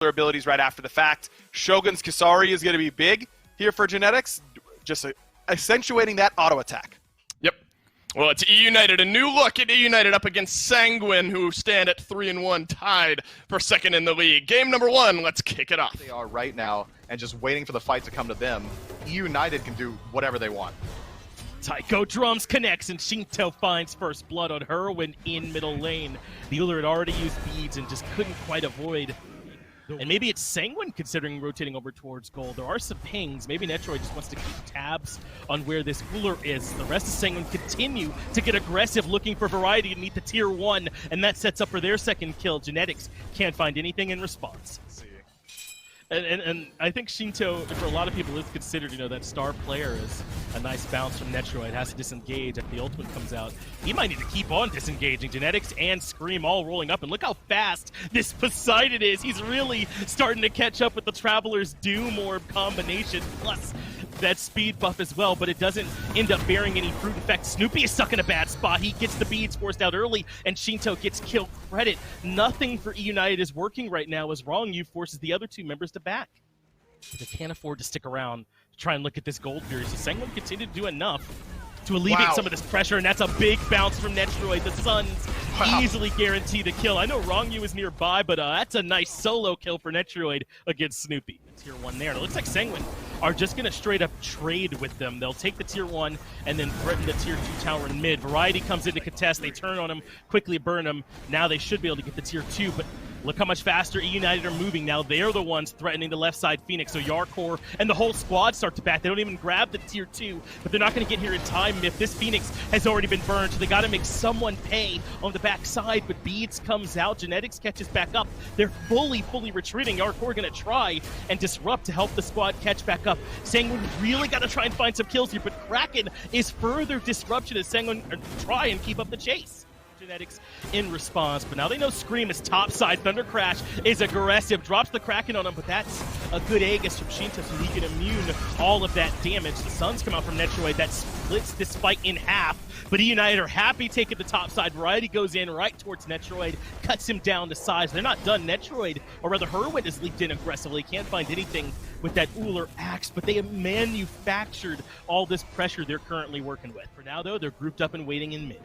their abilities right after the fact. Shogun's Kisari is going to be big here for Genetics, just accentuating that auto attack. Yep. Well, it's EUnited. A new look at EUnited up against Sanguine, who stand at 3-1, tied for second in the league. Game number 1, let's kick it off. They are right now, and just waiting for the fight to come to them. EUnited can do whatever they want. Taiko drums connects, and Shinto finds first blood on Herwin in middle lane. The Uller had already used beads and just couldn't quite avoid. And maybe it's Sanguine considering rotating over towards gold. There are some pings. Maybe Netroid just wants to keep tabs on where this Uller is. The rest of Sanguine continue to get aggressive, looking for variety to meet the tier 1, and that sets up for their second kill. Genetics can't find anything in response. And I think Shinto, for a lot of people, is considered, that star player is a nice bounce from Netroid. Has to disengage if the ultimate comes out. He might need to keep on disengaging. Genetics and Scream all rolling up, and look how fast this Poseidon is. He's really starting to catch up with the Traveler's Doom Orb combination, plus that speed buff as well, but it doesn't end up bearing any fruit. In fact, Snoopy is stuck in a bad spot. He gets the beads forced out early, and Shinto gets kill credit. Nothing for EUnited is working right now as Wrong You forces the other two members to back. But they can't afford to stick around to try and look at this gold fury, so Sanguine continue to do enough to alleviate some of this pressure, and that's a big bounce from Netroid. The Suns easily guarantee the kill. I know Wrong You is nearby, but that's a nice solo kill for Netroid against Snoopy. Tier 1 there. And it looks like Sanguine are just going to straight up trade with them. They'll take the tier 1 and then threaten the tier 2 tower in mid. Variety comes in to contest. They turn on him, quickly burn him. Now they should be able to get the tier 2, but look how much faster EUnited are moving. Now they're the ones threatening the left side Phoenix. So Yarkor and the whole squad start to back. They don't even grab the tier 2, but they're not going to get here in time if this Phoenix has already been burned. So they got to make someone pay on the back side, but Beads comes out. Genetics catches back up. They're fully retreating. Yarkor going to try and disrupt to help the squad catch back up. Sanguine really got to try and find some kills here, but Kraken is further disruption as Sanguine try and keep up the chase. Genetics in response, but now they know Scream is topside. Thunder Crash is aggressive, drops the Kraken on him, but that's a good Aegis from Shinto so he can immune all of that damage. The Suns come out from Netroid, that splits this fight in half, but EUnited are happy taking the top side. Variety goes in right towards Netroid, cuts him down to size. They're not done. Netroid, or rather Herwin, is leaked in aggressively. Can't find anything with that Uller axe, but they have manufactured all this pressure they're currently working with. For now, though, they're grouped up and waiting in mid.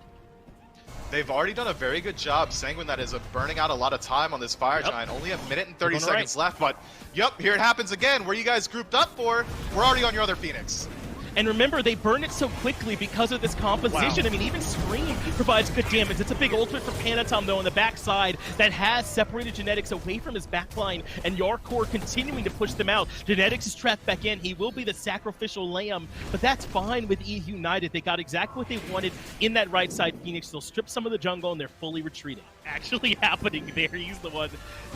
They've already done a very good job, Sanguine, that is burning out a lot of time on this Fire Giant. Only a minute and 30 seconds left, but here it happens again. Where you guys grouped up for, we're already on your other Phoenix. And remember, they burn it so quickly because of this composition. Wow. I mean, even Scream provides good damage. It's a big ultimate for Panatom, though, on the backside that has separated Genetics away from his backline, and Yarkor continuing to push them out. Genetics is trapped back in. He will be the sacrificial lamb, but that's fine with EUnited. They got exactly what they wanted in that right side Phoenix. They'll strip some of the jungle, and they're fully retreating. Actually happening there. He's the one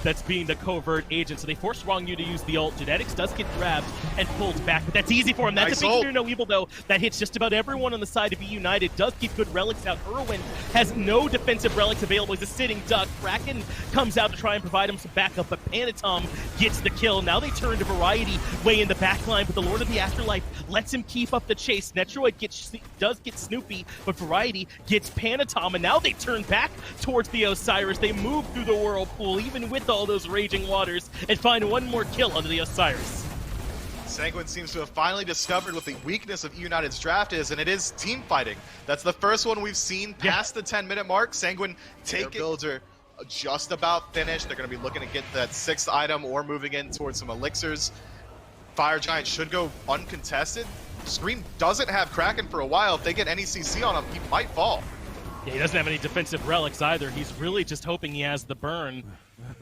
that's being the covert agent. So they force Wrong You to use the ult. Genetics does get grabbed and pulled back, but that's easy for him. That's a big fear, no evil, though. That hits just about everyone on the side of EUnited. Does keep good relics out. Irwin has no defensive relics available. He's a sitting duck. Kraken comes out to try and provide him some backup, but Panatom gets the kill. Now they turn to Variety way in the back line, but the Lord of the Afterlife lets him keep up the chase. Netroid does get Snoopy, but Variety gets Panatom, and now they turn back towards the Osiris. They move through the whirlpool, even with all those raging waters, and find one more kill under the Osiris. Sanguine seems to have finally discovered what the weakness of EUnited's draft is, and it is team fighting. That's the first one we've seen past the 10-minute mark. Sanguine take builds are just about finished. They're going to be looking to get that 6th item or moving in towards some elixirs. Fire Giant should go uncontested. Scream doesn't have Kraken for a while. If they get any CC on him, he might fall. Yeah, he doesn't have any defensive relics either. He's really just hoping he has the burn.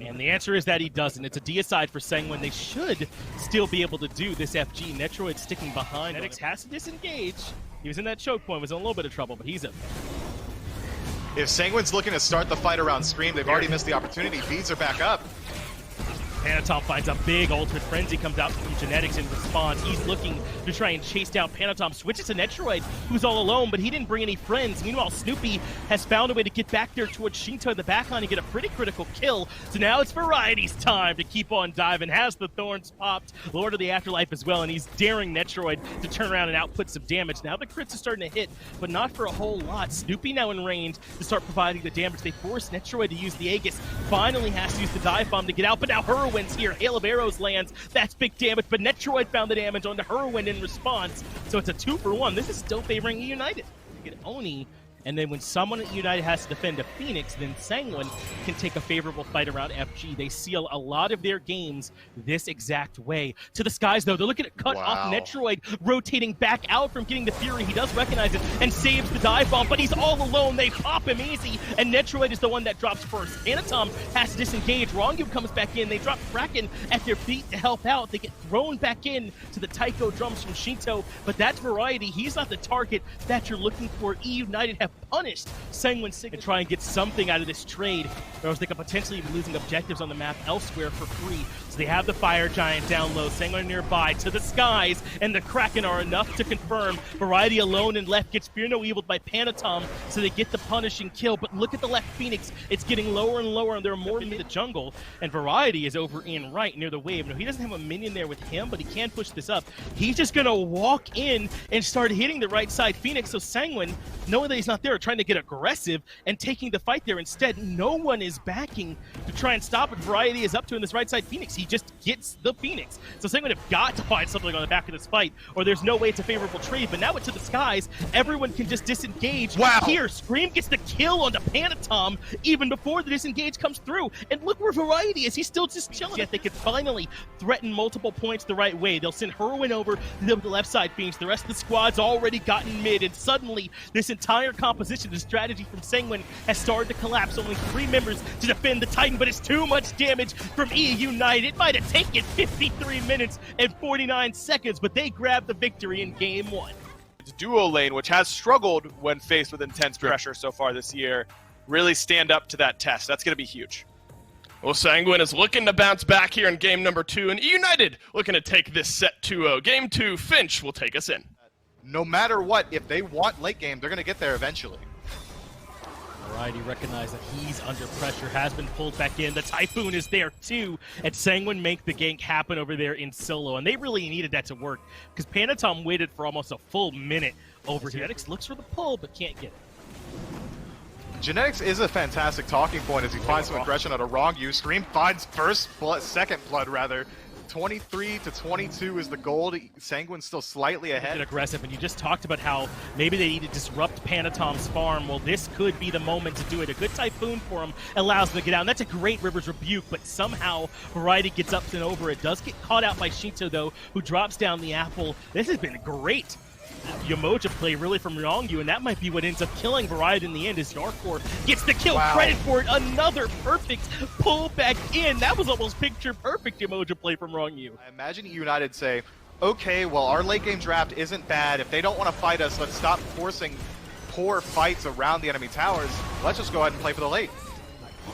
And the answer is that he doesn't. It's a deicide for Sanguine. They should still be able to do this FG. Netroid sticking behind. Genetics has to disengage. He was in that choke point, was in a little bit of trouble, but he's up. If Sanguine's looking to start the fight around Scream, they've already missed the opportunity. Beads are back up. Panatom finds a big ultimate frenzy, comes out from Genetics in response. He's looking to try and chase down Panatom. Switches to Netroid, who's all alone, but he didn't bring any friends. Meanwhile, Snoopy has found a way to get back there towards Shinto in the backline and get a pretty critical kill. So now it's Variety's time to keep on diving. Has the thorns popped, Lord of the Afterlife as well, and he's daring Netroid to turn around and output some damage. Now the crits are starting to hit, but not for a whole lot. Snoopy now in range to start providing the damage. They force Netroid to use the Aegis. Finally has to use the dive bomb to get out, but now Herwin Whirlwinds here. Hail of Arrows lands. That's big damage, but Netroid found the damage on the Whirlwind in response. So it's a 2-for-1. This is still favoring EUnited. You get Oni, and then when someone at EUnited has to defend a Phoenix, then Sanguine can take a favorable fight around FG. They seal a lot of their games this exact way. To the skies, though, they're looking at cut off Netroid, rotating back out from getting the Fury. He does recognize it and saves the dive bomb, but he's all alone. They pop him easy, and Netroid is the one that drops first. Anatom has to disengage. Rongu comes back in. They drop Kraken at their feet to help out. They get thrown back in to the Taiko drums from Shinto, but that's Variety. He's not the target that you're looking for. EUnited have punished Sanguine Signature to try and get something out of this trade, or else they could potentially be losing objectives on the map elsewhere for free. So they have the Fire Giant down low, Sanguine nearby, to the skies, and the Kraken are enough to confirm. Variety alone and left gets Fear No Evil by Panatom, so they get the punishing kill. But look at the left Phoenix, it's getting lower and lower, and there are more in the jungle, and Variety is over in right near the wave. No, he doesn't have a minion there with him, but he can push this up. He's just gonna walk in and start hitting the right side Phoenix, so Sanguine, knowing that he's not there, are trying to get aggressive and taking the fight there. Instead, no one is backing to try and stop what Variety is up to in this right side Phoenix. He just gets the Phoenix. So Sanguine have got to find something on the back of this fight, or there's no way it's a favorable trade. But now it's to the skies, everyone can just disengage. Wow. Here, Scream gets the kill onto Panatom even before the disengage comes through. And look where Variety is. He's still just chilling. Yet they can finally threaten multiple points the right way. They'll send Whirlwind over to the left side Phoenix. The rest of the squad's already gotten mid, and suddenly this entire composition, the strategy from Sanguine has started to collapse. Only 3 members to defend the Titan, but it's too much damage from EUnited. It might have taken 53 minutes and 49 seconds, but they grabbed the victory in game 1. It's duo lane, which has struggled when faced with intense pressure so far this year, really stand up to that test. That's going to be huge. Well, Sanguine is looking to bounce back here in game number 2, and EUnited looking to take this set 2-0. Game 2, Finch will take us in. No matter what, if they want late game, they're going to get there eventually. Variety recognized that he's under pressure, has been pulled back in. The Typhoon is there too, and Sanguine make the gank happen over there in solo, and they really needed that to work because Panatom waited for almost a full minute over here. Genetics looks for the pull, but can't get it. Genetics is a fantastic talking point as he finds some aggression out of Rongu. Scream finds second blood rather. 23 to 22 is the goal. Sanguine's still slightly ahead. Aggressive, and you just talked about how maybe they need to disrupt Panatom's farm. Well, this could be the moment to do it. A good Typhoon for him allows them to get out. And that's a great River's Rebuke, but somehow Variety gets up and over. It does get caught out by Shinto, though, who drops down the apple. This has been great Yamoja play really from Rongu, and that might be what ends up killing Variety in the end as Darkcore gets the kill. Wow. Credit for it. Another perfect pull back in. That was almost picture perfect Yamoja play from Rongu. I imagine EUnited say, okay, well, our late game draft isn't bad. If they don't want to fight us, let's stop forcing poor fights around the enemy towers. Let's just go ahead and play for the late.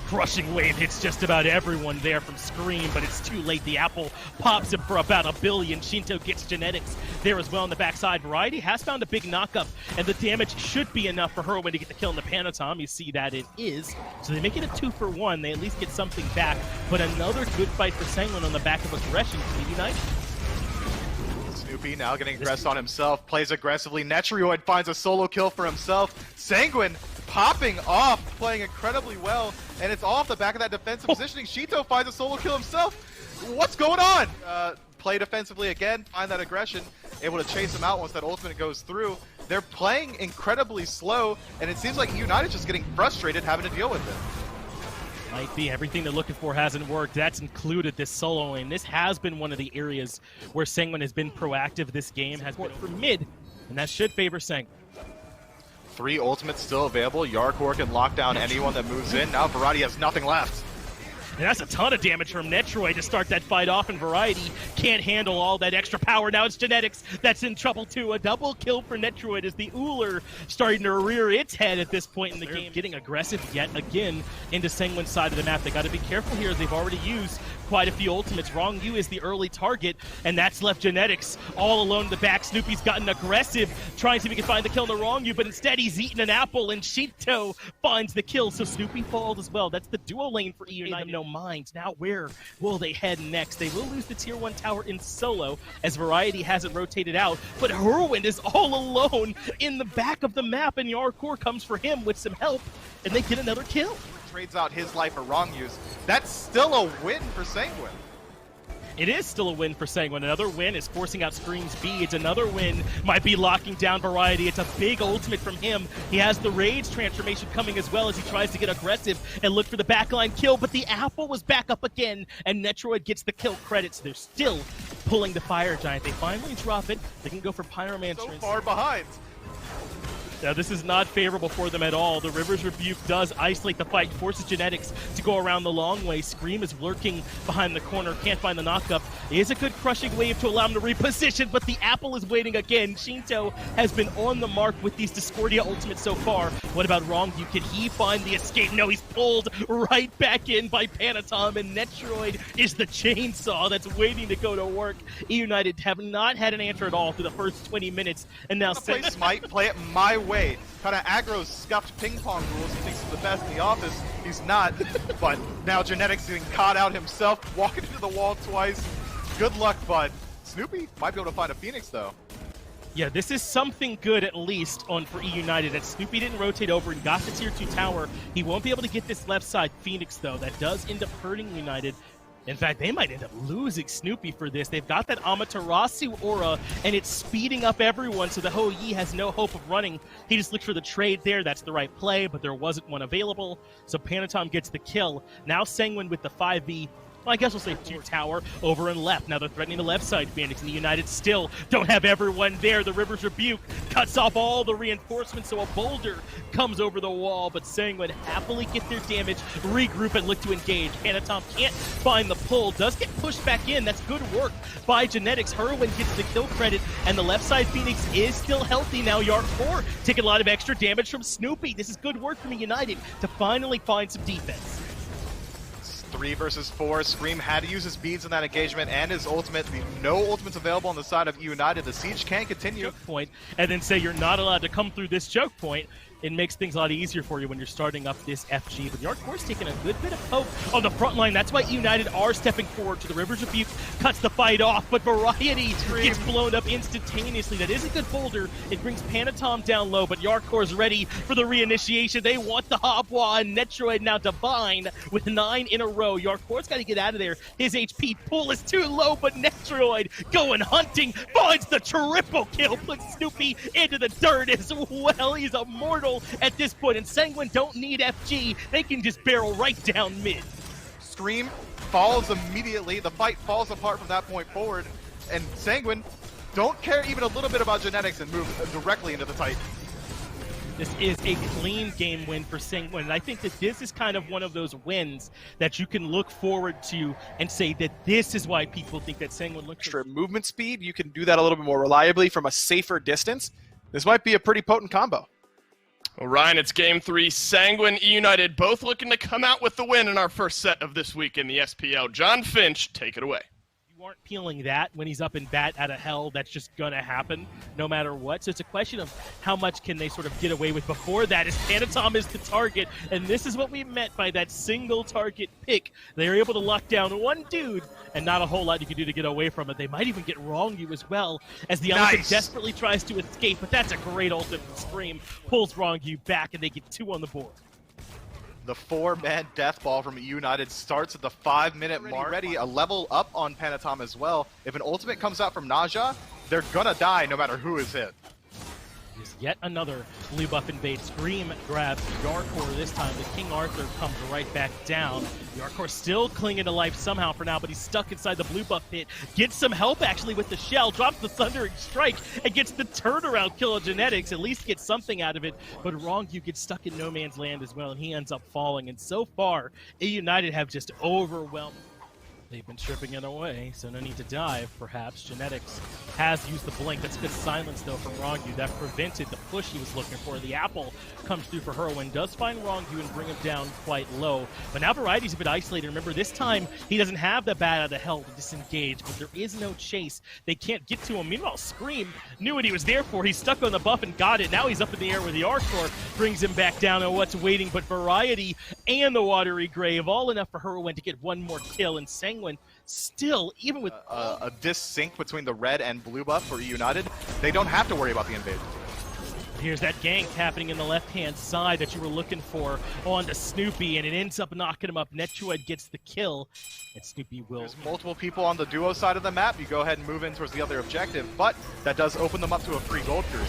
Crushing wave hits just about everyone there from Scream, but it's too late. The apple pops him for about $1 billion. Shinto gets Genetics there as well on the backside. Variety has found a big knockup, and the damage should be enough for Whirlwind to get the kill in the Panatom. You see that it is. So they make it a 2-for-1. They at least get something back, but another good fight for Sanguine on the back of aggression from EUnited. Snoopy now getting aggressed on himself, plays aggressively. Netroid finds a solo kill for himself. Sanguine popping off, playing incredibly well, and it's off the back of that defensive positioning. Shinto finds a solo kill himself. What's going on? Play defensively again, find that aggression, able to chase him out once that ultimate goes through. They're playing incredibly slow, and it seems like EUnited just getting frustrated having to deal with it. Might be. Everything they're looking for hasn't worked. That's included this solo lane. This has been one of the areas where Sanguine has been proactive. This game has been for mid, and that should favor Sanguine. 3 ultimates still available. Yarkor can lock down anyone that moves in. Now Variety has nothing left. And that's a ton of damage from Netroid to start that fight off, and Variety can't handle all that extra power. Now it's Genetics that's in trouble too. A double kill for Netroid as the Uller starting to rear its head at this point in the game. Getting aggressive yet again into Sanguine's side of the map. They got to be careful here as they've already used quite a few ultimates. Rongu is the early target, and that's left Genetics all alone in the back. Snoopy's gotten aggressive, trying to see if he can find the kill on the Rongu, but instead he's eaten an apple, and Shinto finds the kill, so Snoopy falls as well. That's the duo lane for EUnited. No mind. Now where will they head next? They will lose the tier 1 tower in solo as Variety hasn't rotated out, but Whirlwind is all alone in the back of the map, and Yarkor comes for him with some help, and they get another kill. Trades out his life for Rongu's. That's still a win for Sanguine. It is still a win for Sanguine. Another win is forcing out Scream's beads. Another win might be locking down Variety. It's a big ultimate from him. He has the Rage transformation coming as well as he tries to get aggressive and look for the backline kill, but the Apple was back up again, and Netroid gets the kill credits. They're still pulling the Fire Giant. They finally drop it. They can go for Pyromancer. So far behind. Now, this is not favorable for them at all. The River's Rebuke does isolate the fight, forces Genetics to go around the long way. Scream is lurking behind the corner, can't find the knockup. It is a good crushing wave to allow him to reposition, but the Apple is waiting again. Shinto has been on the mark with these Discordia ultimates so far. What about Wrongview? Can he find the escape? No, he's pulled right back in by Panatom, and Netroid is the chainsaw that's waiting to go to work. EUnited have not had an answer at all through the first 20 minutes, and now Play Smite, play it my way. Kind of aggro scuffed ping pong rules. He thinks he's the best in the office. He's not. But now Genetics getting caught out himself, walking into the wall twice. Good luck, bud. Snoopy might be able to find a Phoenix, though. Yeah, this is something good at least on for EUnited. That Snoopy didn't rotate over and got the tier 2 tower. He won't be able to get this left side Phoenix, though. That does end up hurting United. In fact, they might end up losing Snoopy for this. They've got that Amaterasu aura, and it's speeding up everyone, so the Ho Yi has no hope of running. He just looked for the trade there. That's the right play, but there wasn't one available, so Panatom gets the kill. Now Sanguine with the 5v. Well, I guess we'll say 2 tower over and left. Now they're threatening the left side. Phoenix and the United still don't have everyone there. The River's Rebuke cuts off all the reinforcements, so a boulder comes over the wall, but Sanguine happily get their damage, regroup, and look to engage. Panatom can't find the pull, does get pushed back in. That's good work by Genetics. Herwin gets the kill credit, and the left side Phoenix is still healthy now. Yard 4 taking a lot of extra damage from Snoopy. This is good work from United to finally find some defense. 3 versus 4. Scream had to use his beads in that engagement and his ultimate. No ultimates available on the side of EUnited. The siege can continue. Choke point, and then say you're not allowed to come through this choke point. It makes things a lot easier for you when you're starting up this FG. But Yard Core's taking a good bit of poke on the front line. That's why EUnited are stepping forward to the River's Rebuke, cuts the fight off, but Variety gets blown up instantaneously. That is a good boulder. It brings Panatom down low, but Yard Core's ready for the reinitiation. They want the Hobwa, and Netroid now Divine with 9 in a row. Yard Core's got to get out of there. His HP pool is too low, but Netroid going hunting, finds the triple kill, puts Snoopy into the dirt as well. He's immortal at this point, and Sanguine don't need FG. They can just barrel right down mid. Scream falls immediately. The fight falls apart from that point forward, and Sanguine don't care even a little bit about Genetics and move directly into the Titan. This is a clean game win for Sanguine, and I think that this is kind of one of those wins that you can look forward to and say that this is why people think that Sanguine looks Extra movement speed, you can do that a little bit more reliably from a safer distance. This might be a pretty potent combo. Well, Ryan, it's Game 3. Sanguine, EUnited, both looking to come out with the win in our first set of this week in the SPL. John Finch, take it away. You aren't peeling that when he's up in bat out of hell. That's just gonna happen no matter what. So it's a question of how much can they sort of get away with before that, as Panatom is the target, and this is what we meant by that single target pick. They're able to lock down one dude, and not a whole lot you can do to get away from it. They might even get Wrongview as well, as the Uncle desperately tries to escape, but that's a great ult from Scream. Pulls Wrongview back, and they get 2 on the board. The 4-man death ball from EUnited starts at the 5-minute mark. Ready, a level up on Panatom as well. If an ultimate comes out from Naja, they're gonna die no matter who is hit. Is yet another blue buff invade. Scream grabs Yarkor this time. The King Arthur comes right back down. Yarkor still clinging to life somehow for now, but he's stuck inside the blue buff pit. Gets some help actually with the shell, drops the Thundering Strike, and gets the turnaround kill of Genetics. At least gets something out of it, but Wrongview gets stuck in no man's land as well, and he ends up falling. And so far, EUnited have just overwhelmed. They've been stripping it away, so no need to dive, perhaps. Genetics has used the blink. That's good silence, though, from Wrongview. That prevented the push he was looking for. The apple comes through for Herwin, does find Wrongview and bring him down quite low. But now Variety's a bit isolated. Remember, this time he doesn't have the bat out of hell to disengage, but there is no chase. They can't get to him. Meanwhile, Scream knew what he was there for. He's stuck on the buff and got it. Now he's up in the air with the Arcor, brings him back down on what's waiting. But Variety and the Watery Grave, all enough for Herwin to get one more kill, and Sanguine still, even with a dissync between the red and blue buff for EUnited, they don't have to worry about the invasion. Here's that gank happening in the left-hand side that you were looking for onto Snoopy, and it ends up knocking him up. Netroid gets the kill, and Snoopy will... There's multiple people on the duo side of the map. You go ahead and move in towards the other objective, but that does open them up to a free gold period.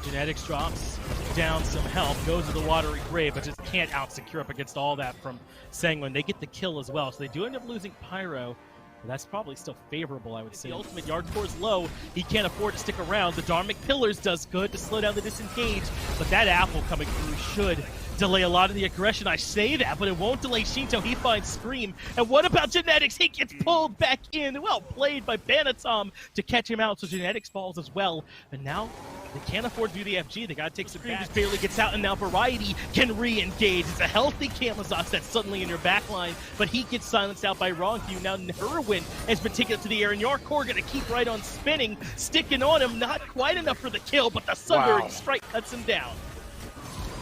Genetics drops down some help, goes to the watery grave, but just can't out-secure up against all that from Sanguine. They get the kill as well, so they do end up losing Pyro. But that's probably still favorable, I would say. The ultimate yard core's low. He can't afford to stick around. The Dharmic Pillars does good to slow down the disengage, but that apple coming through should delay a lot of the aggression. I say that, but it won't delay Shinto. He finds Scream. And what about Genetics? He gets pulled back in. Well played by Banatom to catch him out, so Genetics falls as well. But now they can't afford to do the FG. They gotta take some Scream. Just barely gets out, and now Variety can re-engage. It's a healthy Camazotz that's suddenly in your backline, but he gets silenced out by Wrongview. Now Herwin has been taken up to the air, and Yarkor gonna keep right on spinning, sticking on him. Not quite enough for the kill, but the Sundering Strike cuts him down.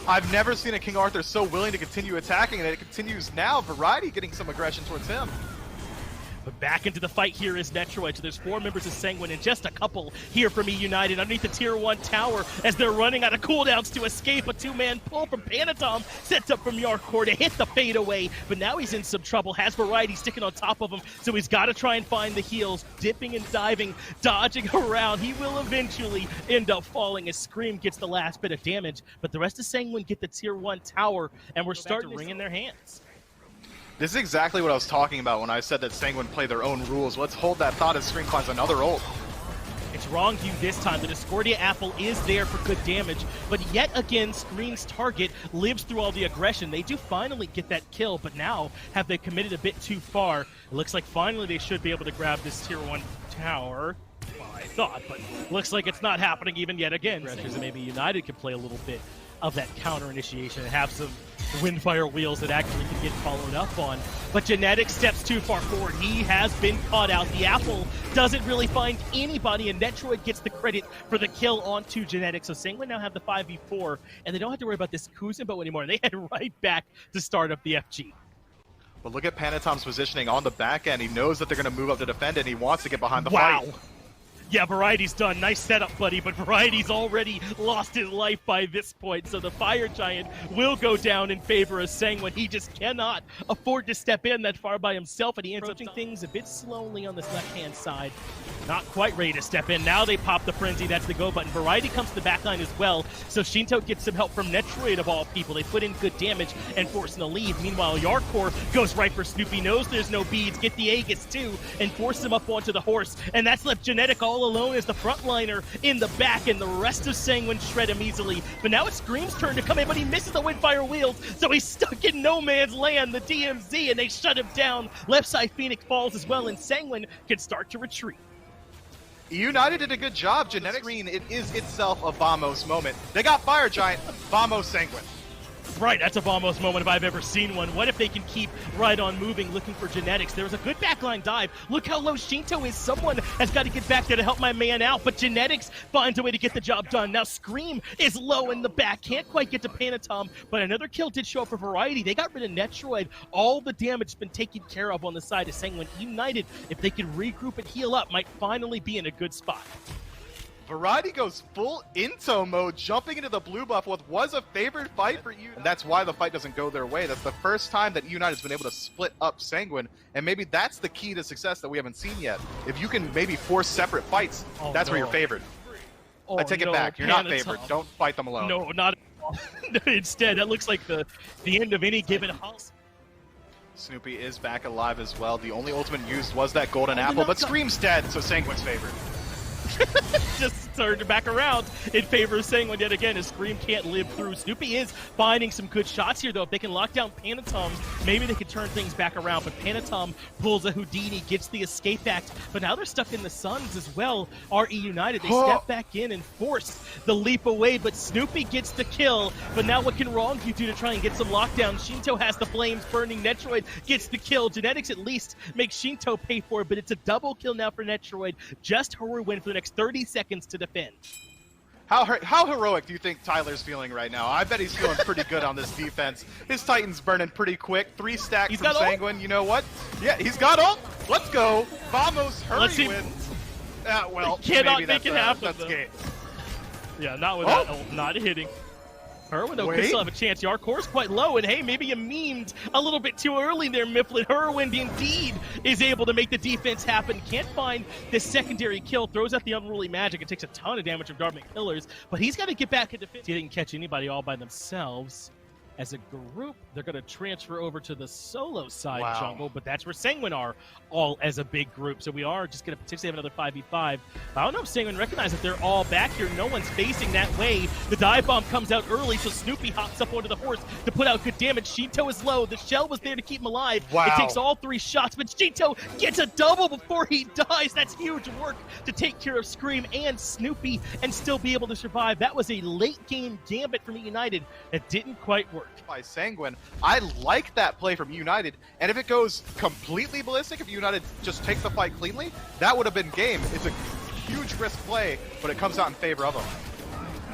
I've never seen a King Arthur so willing to continue attacking, and it continues now. Variety getting some aggression towards him. But back into the fight here is Netroid, so there's 4 members of Sanguine and just a couple here from EUnited underneath the Tier 1 tower as they're running out of cooldowns to escape. A 2-man pull from Panatom sets up from Yarkor to hit the fadeaway, but now he's in some trouble. Has Variety sticking on top of him, so he's got to try and find the heals. Dipping and diving, dodging around. He will eventually end up falling as Scream gets the last bit of damage, but the rest of Sanguine get the Tier 1 tower, and we're starting to ring in their hands. This is exactly what I was talking about when I said that Sanguine play their own rules. Let's hold that thought as Scream finds another ult. It's Wrongview this time. The Discordia Apple is there for good damage, but yet again, Scream's target lives through all the aggression. They do finally get that kill, but now have they committed a bit too far? It looks like finally they should be able to grab this Tier 1 tower. Well, I thought, but looks like it's not happening even yet again. Maybe United can play a little bit of that counter initiation and have some Windfire wheels that actually can get followed up on. But Genetics steps too far forward. He has been caught out. The Apple doesn't really find anybody, and Netroid gets the credit for the kill onto Genetics. So Sanguine now have the 5v4, and they don't have to worry about this Kuzenbo anymore. They head right back to start up the FG. But look at Panatom's positioning on the back end. He knows that they're going to move up to defend it, and he wants to get behind the fight. Yeah, Variety's done. Nice setup, buddy, but Variety's already lost his life by this point, so the Fire Giant will go down in favor of Sanguine. He just cannot afford to step in that far by himself, and he ends up doing things a bit slowly on this left-hand side. Not quite ready to step in. Now they pop the Frenzy. That's the go button. Variety comes to the backline as well, so Shinto gets some help from Netroid of all people. They put in good damage and force him to leave. Meanwhile, Yarkor goes right for Snoopy, knows there's no beads, get the Aegis too, and force him up onto the horse, and that's left Genetic all alone as the frontliner in the back, and the rest of Sanguine shred him easily. But now it's Scream's turn to come in, but he misses the Windfire wheels, so he's stuck in no man's land, the DMZ, and they shut him down. Left side Phoenix falls as well, and Sanguine can start to retreat. EUnited did a good job. Genetic Green, it is itself a Vamos moment. They got Fire Giant, Vamos Sanguine. Right, that's a Vamos moment if I've ever seen one. What if they can keep right on moving, looking for Genetics? There was a good backline dive. Look how low Shinto is. Someone has got to get back there to help my man out, but Genetics finds a way to get the job done. Now Scream is low in the back. Can't quite get to Panatom, but another kill did show up for Variety. They got rid of Netroid. All the damage has been taken care of on the side of Sanguine. United, if they can regroup and heal up, might finally be in a good spot. Variety goes full Into mode, jumping into the blue buff, what was a favored fight for you. And that's why the fight doesn't go their way. That's the first time that EUnited has been able to split up Sanguine, and maybe that's the key to success that we haven't seen yet. If you can maybe force separate fights, that's where you're favored. I take it back. You're not favored. Don't fight them alone. No, not at all. Instead, that looks like the end of any given house. Snoopy is back alive as well. The only ultimate used was that golden apple, but Scream's dead, so Sanguine's favored. Just turned back around in favor of Sanguine yet again as Scream can't live through. Snoopy is finding some good shots here, though. If they can lock down Panatom, maybe they can turn things back around. But Panatom pulls a Houdini, gets the escape act. But now they're stuck in the Suns as well. Are EUnited. They step back in and force the leap away, but Snoopy gets the kill. But now what can Wrongview do to try and get some lockdown? Shinto has the flames burning. Netroid gets the kill. Genetics at least makes Shinto pay for it, but it's a double kill now for Netroid. Just her win for the next 30 seconds to defend. How heroic do you think Tyler's feeling right now? I bet he's feeling pretty good on this defense. His Titan's burning pretty quick. 3 stacks from Sanguine. You know what? Yeah, he's got ult. Let's go. Vamos, hurry wins. Well, cannot maybe make it happen. That's game. Yeah, not with that ult, not hitting. Herwin, though, could still have a chance. Yarkor's quite low, and hey, maybe you memed a little bit too early there, Mifflin. Herwin indeed is able to make the defense happen. Can't find this secondary kill. Throws out the unruly magic and takes a ton of damage from Dartmouth Pillars, but he's got to get back into defense. He didn't catch anybody all by themselves. As a group, they're going to transfer over to the solo side jungle, but that's where Sanguine are, all as a big group. So we are just going to potentially have another 5v5. I don't know if Sanguine recognize that they're all back here. No one's facing that way. The dive bomb comes out early, so Snoopy hops up onto the horse to put out good damage. Shinto is low. The shell was there to keep him alive. It takes all 3 shots, but Shinto gets a double before he dies. That's huge work to take care of Scream and Snoopy and still be able to survive. That was a late game gambit from EUnited that didn't quite work. By Sanguine. I like that play from EUnited, and if it goes completely ballistic, if EUnited just takes the fight cleanly, that would have been game. It's a huge risk play, but it comes out in favor of them.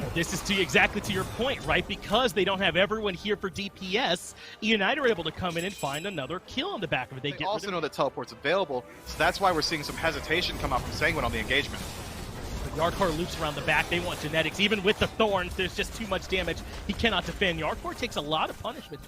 Well, this is exactly to your point, right? Because they don't have everyone here for DPS, EUnited are able to come in and find another kill on the back of it. They also know that teleport's available, so that's why we're seeing some hesitation come out from Sanguine on the engagement. Yarkor loops around the back. They want genetics. Even with the thorns, there's just too much damage. He cannot defend. Yarkor takes a lot of punishment,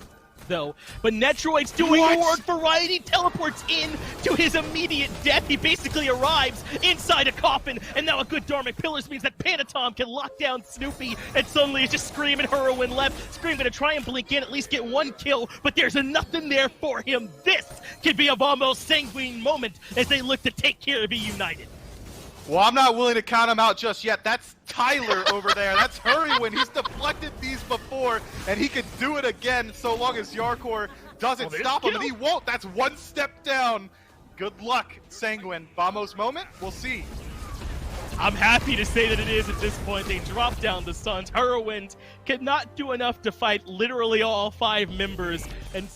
though. But Netroid's doing Ward Variety, teleports in to his immediate death. He basically arrives inside a coffin, and now a good Dharmic Pillars means that Panatom can lock down Snoopy, and suddenly it's just Scream and Herwin left. Scream gonna try and blink in, at least get 1 kill, but there's nothing there for him. This could be a almost Sanguine moment as they look to take care of EUnited. Well, I'm not willing to count him out just yet. That's Tyler over there. That's Herwin. He's deflected these before, and he could do it again so long as Yarkor doesn't stop him, and he won't. That's 1 step down. Good luck, Sanguine. Vamos moment? We'll see. I'm happy to say that it is at this point. They drop down the Suns. Herwin could not do enough to fight literally all 5 members, and